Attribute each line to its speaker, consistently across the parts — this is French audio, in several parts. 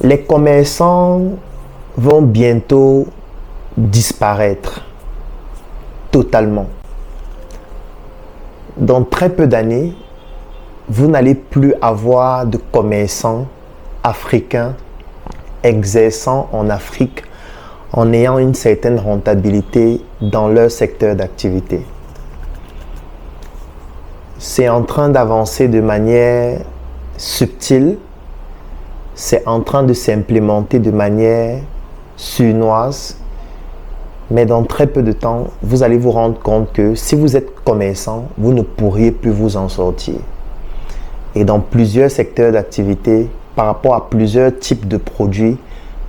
Speaker 1: Les commerçants vont bientôt disparaître totalement. Dans très peu d'années, vous n'allez plus avoir de commerçants africains exerçant en Afrique en ayant une certaine rentabilité dans leur secteur d'activité. C'est en train d'avancer de manière subtile, c'est en train de s'implémenter de manière sournoise, mais dans très peu de temps, vous allez vous rendre compte que si vous êtes commerçant, vous ne pourriez plus vous en sortir. Et dans plusieurs secteurs d'activité, par rapport à plusieurs types de produits,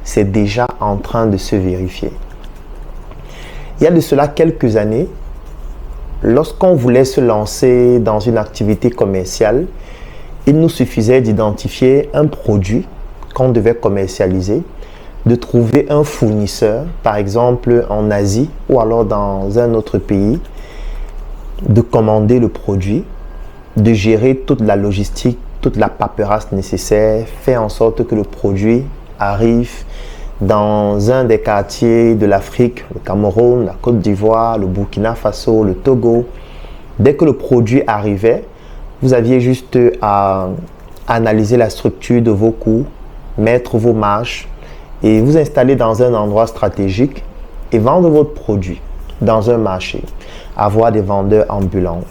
Speaker 1: c'est déjà en train de se vérifier. Il y a de cela quelques années, lorsqu'on voulait se lancer dans une activité commerciale, il nous suffisait d'identifier un produit qu'on devait commercialiser, de trouver un fournisseur, par exemple en Asie ou alors dans un autre pays, de commander le produit, de gérer toute la logistique, toute la paperasse nécessaire, faire en sorte que le produit arrive dans un des quartiers de l'Afrique, le Cameroun, la Côte d'Ivoire, le Burkina Faso, le Togo. Dès que le produit arrivait, vous aviez juste à analyser la structure de vos coûts, mettre vos marges et vous installer dans un endroit stratégique et vendre votre produit dans un marché. Avoir des vendeurs ambulants,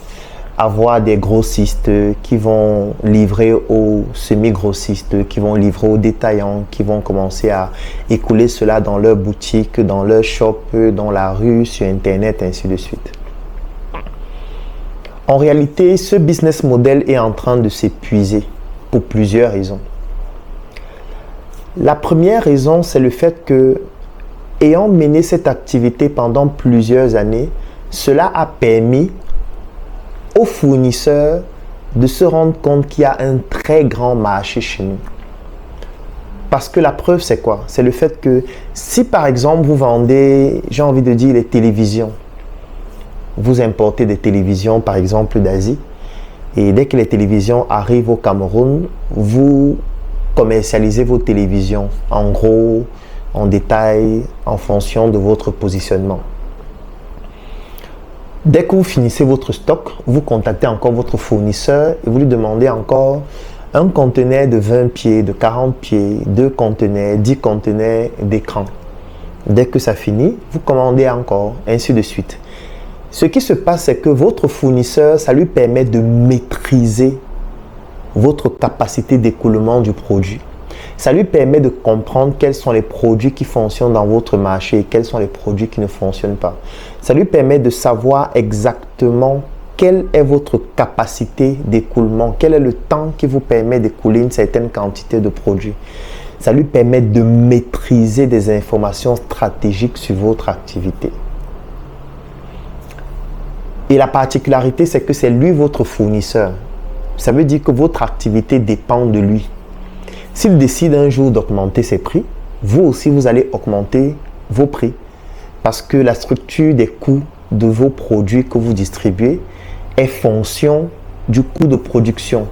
Speaker 1: avoir des grossistes qui vont livrer aux semi-grossistes, qui vont livrer aux détaillants, qui vont commencer à écouler cela dans leur boutique, dans leur shop, dans la rue, sur Internet, ainsi de suite. En réalité, ce business model est en train de s'épuiser pour plusieurs raisons. La première raison, c'est le fait que, ayant mené cette activité pendant plusieurs années, cela a permis aux fournisseurs de se rendre compte qu'il y a un très grand marché chez nous. Parce que la preuve, c'est quoi? C'est le fait que si par exemple vous vendez, j'ai envie de dire, les télévisions, vous importez des télévisions par exemple d'Asie, et dès que les télévisions arrivent au Cameroun, vous commercialisez vos télévisions en gros, en détail, en fonction de votre positionnement. Dès que vous finissez votre stock, vous contactez encore votre fournisseur et vous lui demandez encore un conteneur de 20 pieds, de 40 pieds, 2 conteneurs, 10 conteneurs d'écran. Dès que ça finit, vous commandez encore, ainsi de suite. Ce qui se passe, c'est que votre fournisseur, ça lui permet de maîtriser votre capacité d'écoulement du produit. Ça lui permet de comprendre quels sont les produits qui fonctionnent dans votre marché et quels sont les produits qui ne fonctionnent pas. Ça lui permet de savoir exactement quelle est votre capacité d'écoulement, quel est le temps qui vous permet d'écouler une certaine quantité de produits. Ça lui permet de maîtriser des informations stratégiques sur votre activité. Et la particularité, c'est que c'est lui votre fournisseur. Ça veut dire que votre activité dépend de lui. S'il décide un jour d'augmenter ses prix, vous aussi, vous allez augmenter vos prix. Parce que la structure des coûts de vos produits que vous distribuez est fonction du coût de production,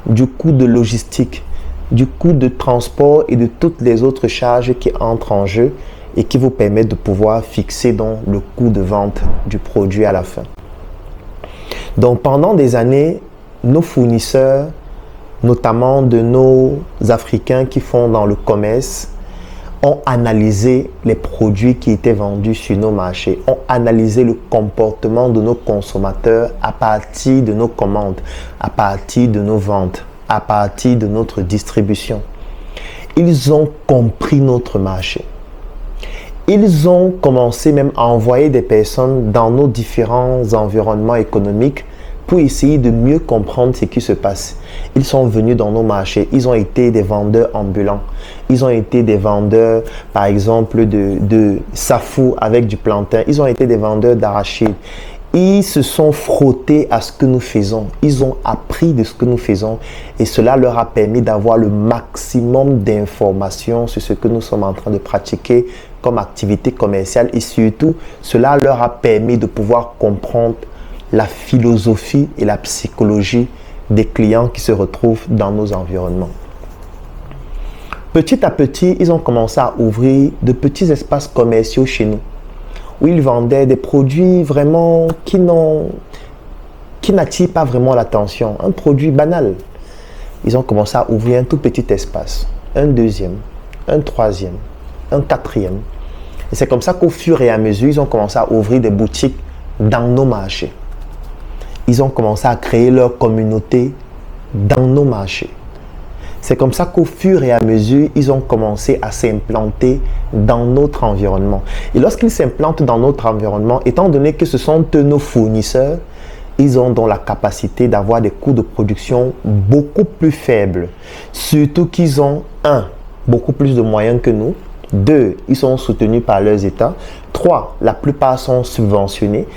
Speaker 1: du coût de logistique, du coût de transport et de toutes les autres charges qui entrent en jeu et qui vous permettent de pouvoir fixer donc le coût de vente du produit à la fin. Donc pendant des années, nos fournisseurs, notamment de nos Africains qui font dans le commerce, ont analysé les produits qui étaient vendus sur nos marchés, ont analysé le comportement de nos consommateurs à partir de nos commandes, à partir de nos ventes, à partir de notre distribution. Ils ont compris notre marché. Ils ont commencé même à envoyer des personnes dans nos différents environnements économiques pour essayer de mieux comprendre ce qui se passe. Ils sont venus dans nos marchés, ils ont été des vendeurs ambulants, ils ont été des vendeurs par exemple de safou avec du plantain, ils ont été des vendeurs d'arachides. Ils se sont frottés à ce que nous faisons, ils ont appris de ce que nous faisons et cela leur a permis d'avoir le maximum d'informations sur ce que nous sommes en train de pratiquer comme activité commerciale et surtout cela leur a permis de pouvoir comprendre la philosophie et la psychologie des clients qui se retrouvent dans nos environnements. Petit à petit, ils ont commencé à ouvrir de petits espaces commerciaux chez nous, où ils vendaient des produits vraiment qui n'attirent pas vraiment l'attention. Un produit banal. Ils ont commencé à ouvrir un tout petit espace, un deuxième, un troisième, un quatrième. Et c'est comme ça qu'au fur et à mesure, ils ont commencé à ouvrir des boutiques dans nos marchés. Ils ont commencé à créer leur communauté dans nos marchés. C'est comme ça qu'au fur et à mesure, ils ont commencé à s'implanter dans notre environnement. Et lorsqu'ils s'implantent dans notre environnement, étant donné que ce sont eux nos fournisseurs, ils ont donc la capacité d'avoir des coûts de production beaucoup plus faibles. Surtout qu'ils ont, beaucoup plus de moyens que nous. 2, ils sont soutenus par leurs États. 3, la plupart sont subventionnés.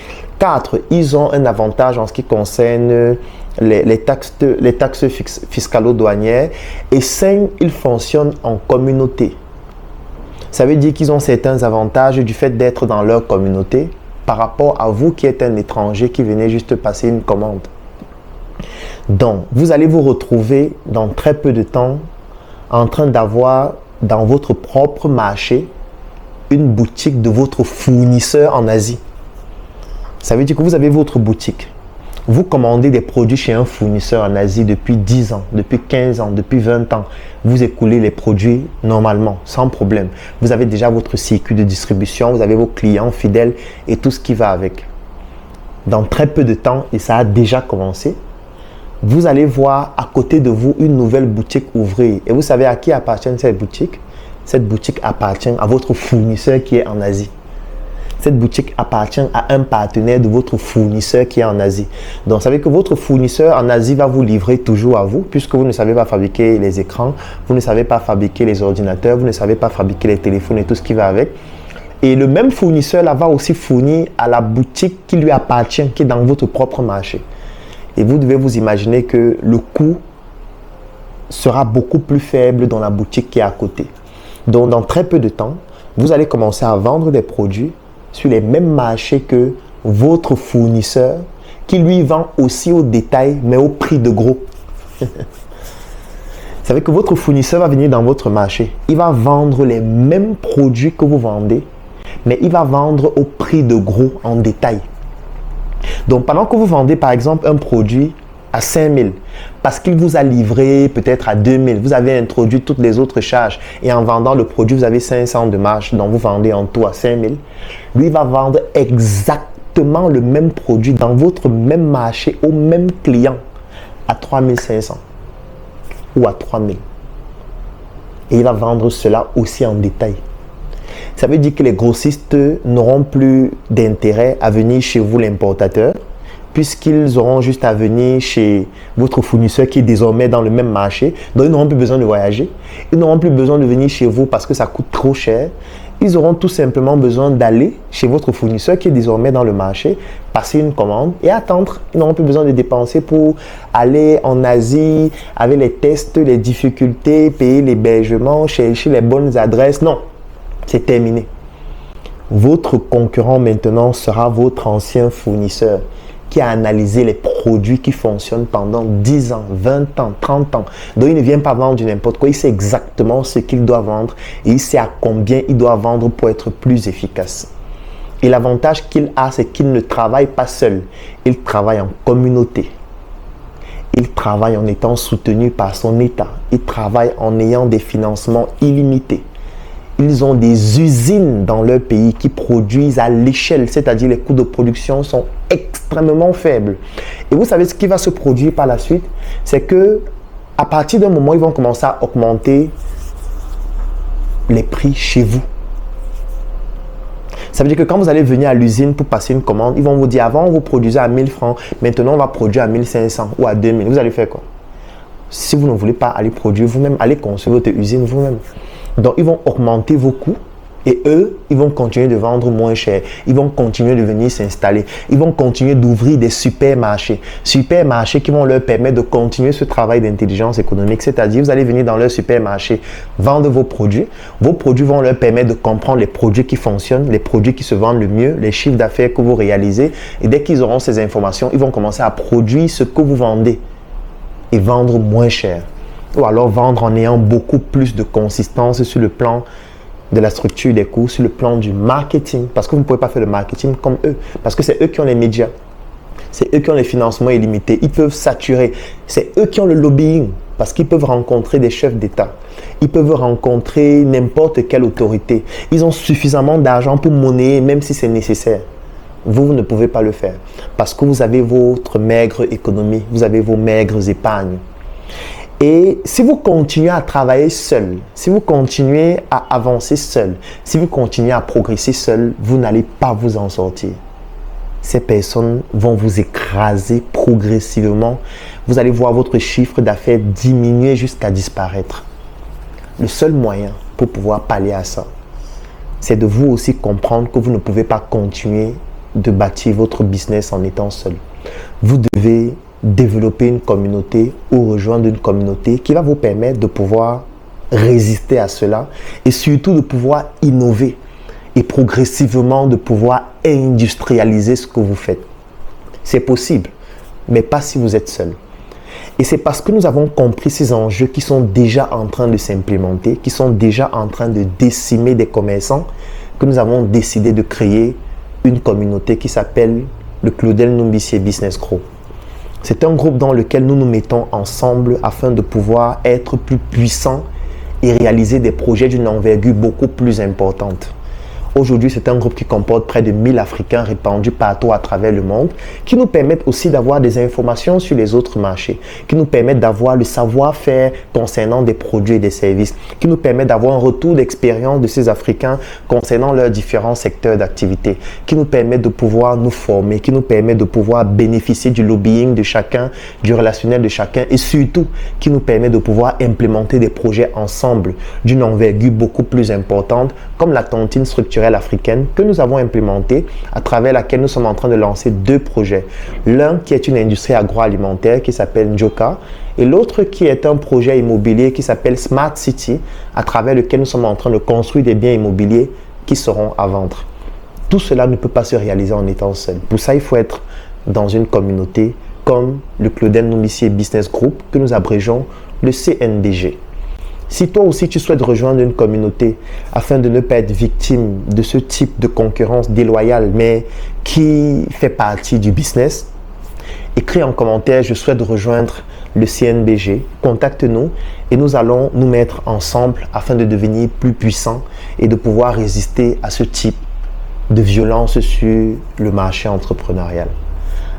Speaker 1: 4, ils ont un avantage en ce qui concerne les taxes fiscalo-douanières. Et 5, ils fonctionnent en communauté. Ça veut dire qu'ils ont certains avantages du fait d'être dans leur communauté par rapport à vous qui êtes un étranger qui venait juste passer une commande. Donc, vous allez vous retrouver dans très peu de temps en train d'avoir dans votre propre marché une boutique de votre fournisseur en Asie. Ça veut dire que vous avez votre boutique. Vous commandez des produits chez un fournisseur en Asie depuis 10 ans, depuis 15 ans, depuis 20 ans. Vous écoulez les produits normalement, sans problème. Vous avez déjà votre circuit de distribution, vous avez vos clients fidèles et tout ce qui va avec. Dans très peu de temps, et ça a déjà commencé, vous allez voir à côté de vous une nouvelle boutique ouvrir. Et vous savez à qui appartient cette boutique? Cette boutique appartient à votre fournisseur qui est en Asie. Cette boutique appartient à un partenaire de votre fournisseur qui est en Asie. Donc, vous savez que votre fournisseur en Asie va vous livrer toujours à vous, puisque vous ne savez pas fabriquer les écrans, vous ne savez pas fabriquer les ordinateurs, vous ne savez pas fabriquer les téléphones et tout ce qui va avec. Et le même fournisseur là va aussi fournir à la boutique qui lui appartient, qui est dans votre propre marché. Et vous devez vous imaginer que le coût sera beaucoup plus faible dans la boutique qui est à côté. Donc, dans très peu de temps, vous allez commencer à vendre des produits sur les mêmes marchés que votre fournisseur qui lui vend aussi au détail mais au prix de gros. Vous savez que votre fournisseur va venir dans votre marché. Il va vendre les mêmes produits que vous vendez mais il va vendre au prix de gros en détail. Donc pendant que vous vendez par exemple un produit à 5 000 parce qu'il vous a livré peut-être à 2 000, vous avez introduit toutes les autres charges et en vendant le produit vous avez 500 de marge, donc vous vendez en tout à 5 000. Lui va vendre exactement le même produit dans votre même marché au même client à 3 500 ou à 3 000. Et il va vendre cela aussi en détail. Ça veut dire que les grossistes n'auront plus d'intérêt à venir chez vous l'importateur, puisqu'ils auront juste à venir chez votre fournisseur qui est désormais dans le même marché. Donc, ils n'auront plus besoin de voyager. Ils n'auront plus besoin de venir chez vous parce que ça coûte trop cher. Ils auront tout simplement besoin d'aller chez votre fournisseur qui est désormais dans le marché, passer une commande et attendre. Ils n'auront plus besoin de dépenser pour aller en Asie avec les tests, les difficultés, payer l'hébergement, chercher les bonnes adresses. Non, c'est terminé. Votre concurrent maintenant sera votre ancien fournisseur qui a analysé les produits qui fonctionnent pendant 10 ans, 20 ans, 30 ans. Donc, il ne vient pas vendre du n'importe quoi. Il sait exactement ce qu'il doit vendre et il sait à combien il doit vendre pour être plus efficace. Et l'avantage qu'il a, c'est qu'il ne travaille pas seul. Il travaille en communauté. Il travaille en étant soutenu par son État. Il travaille en ayant des financements illimités. Ils ont des usines dans leur pays qui produisent à l'échelle, c'est-à-dire les coûts de production sont extrêmement faibles. Et vous savez ce qui va se produire par la suite? C'est que à partir d'un moment, ils vont commencer à augmenter les prix chez vous. Ça veut dire que quand vous allez venir à l'usine pour passer une commande, ils vont vous dire avant, vous produisez à 1000 francs, maintenant on va produire à 1500 ou à 2000. Vous allez faire quoi? Si vous ne voulez pas aller produire vous-même, allez construire votre usine vous-même. Donc, ils vont augmenter vos coûts et eux, ils vont continuer de vendre moins cher. Ils vont continuer de venir s'installer. Ils vont continuer d'ouvrir des supermarchés. Supermarchés qui vont leur permettre de continuer ce travail d'intelligence économique. C'est-à-dire, vous allez venir dans leur supermarché, vendre vos produits. Vos produits vont leur permettre de comprendre les produits qui fonctionnent, les produits qui se vendent le mieux, les chiffres d'affaires que vous réalisez. Et dès qu'ils auront ces informations, ils vont commencer à produire ce que vous vendez et vendre moins cher. Ou alors vendre en ayant beaucoup plus de consistance sur le plan de la structure des coûts, sur le plan du marketing. Parce que vous ne pouvez pas faire le marketing comme eux. Parce que c'est eux qui ont les médias. C'est eux qui ont les financements illimités. Ils peuvent saturer. C'est eux qui ont le lobbying. Parce qu'ils peuvent rencontrer des chefs d'État. Ils peuvent rencontrer n'importe quelle autorité. Ils ont suffisamment d'argent pour monnayer, même si c'est nécessaire. Vous ne pouvez pas le faire. Parce que vous avez votre maigre économie. Vous avez vos maigres épargnes. Et si vous continuez à travailler seul, si vous continuez à avancer seul, si vous continuez à progresser seul, vous n'allez pas vous en sortir. Ces personnes vont vous écraser progressivement. Vous allez voir votre chiffre d'affaires diminuer jusqu'à disparaître. Le seul moyen pour pouvoir pallier à ça, c'est de vous aussi comprendre que vous ne pouvez pas continuer de bâtir votre business en étant seul. Vous devez développer une communauté ou rejoindre une communauté qui va vous permettre de pouvoir résister à cela et surtout de pouvoir innover et progressivement de pouvoir industrialiser ce que vous faites. C'est possible, mais pas si vous êtes seul. Et c'est parce que nous avons compris ces enjeux qui sont déjà en train de s'implémenter, qui sont déjà en train de décimer des commerçants, que nous avons décidé de créer une communauté qui s'appelle le Claudel Numbissier Business Group. C'est un groupe dans lequel nous nous mettons ensemble afin de pouvoir être plus puissants et réaliser des projets d'une envergure beaucoup plus importante. Aujourd'hui, c'est un groupe qui comporte près de 1000 Africains répandus partout à travers le monde, qui nous permettent aussi d'avoir des informations sur les autres marchés, qui nous permettent d'avoir le savoir-faire concernant des produits et des services, qui nous permettent d'avoir un retour d'expérience de ces Africains concernant leurs différents secteurs d'activité, qui nous permettent de pouvoir nous former, qui nous permettent de pouvoir bénéficier du lobbying de chacun, du relationnel de chacun et surtout qui nous permet de pouvoir implémenter des projets ensemble d'une envergure beaucoup plus importante, comme la tontine structurelle africaine que nous avons implémentée, à travers laquelle nous sommes en train de lancer 2 projets. L'un qui est une industrie agroalimentaire qui s'appelle Njoka et l'autre qui est un projet immobilier qui s'appelle Smart City, à travers lequel nous sommes en train de construire des biens immobiliers qui seront à vendre. Tout cela ne peut pas se réaliser en étant seul. Pour ça, il faut être dans une communauté comme le Claudel Numbissier Business Group que nous abrégeons le CNDG. Si toi aussi tu souhaites rejoindre une communauté afin de ne pas être victime de ce type de concurrence déloyale mais qui fait partie du business, écris en commentaire « Je souhaite rejoindre le CNBG », contacte-nous et nous allons nous mettre ensemble afin de devenir plus puissants et de pouvoir résister à ce type de violence sur le marché entrepreneurial.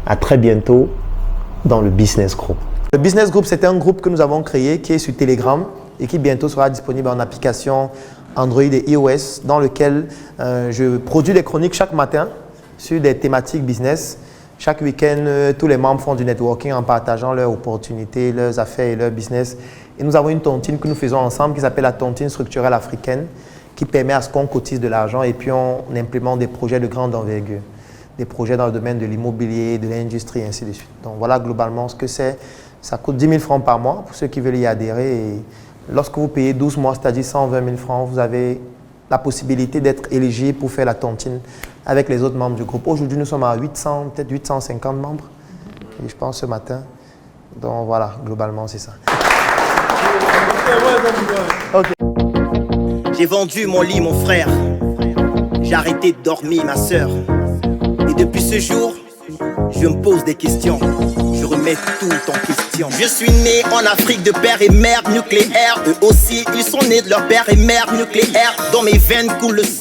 Speaker 1: À très bientôt dans le Business Group. Le Business Group, c'est un groupe que nous avons créé qui est sur Telegram et qui bientôt sera disponible en application Android et iOS, dans lequel je produis des chroniques chaque matin sur des thématiques business. Chaque week-end, tous les membres font du networking en partageant leurs opportunités, leurs affaires et leurs business. Et nous avons une tontine que nous faisons ensemble qui s'appelle la tontine structurelle africaine, qui permet à ce qu'on cotise de l'argent et puis on implémente des projets de grande envergure. Des projets dans le domaine de l'immobilier, de l'industrie, et ainsi de suite. Donc voilà globalement ce que c'est. Ça coûte 10 000 francs par mois pour ceux qui veulent y adhérer. Et lorsque vous payez 12 mois, c'est-à-dire 120 000 francs, vous avez la possibilité d'être éligible pour faire la tontine avec les autres membres du groupe. Aujourd'hui, nous sommes à 800, peut-être 850 membres, et je pense ce matin. Donc voilà, globalement, c'est ça. Okay.
Speaker 2: J'ai vendu mon lit, mon frère. J'ai arrêté de dormir, ma soeur. Et depuis ce jour, je me pose des questions. Je remets tout en question. Je suis né en Afrique de père et mère nucléaire. Eux aussi, ils sont nés de leur père et mère nucléaire. Dans mes veines coule le sang.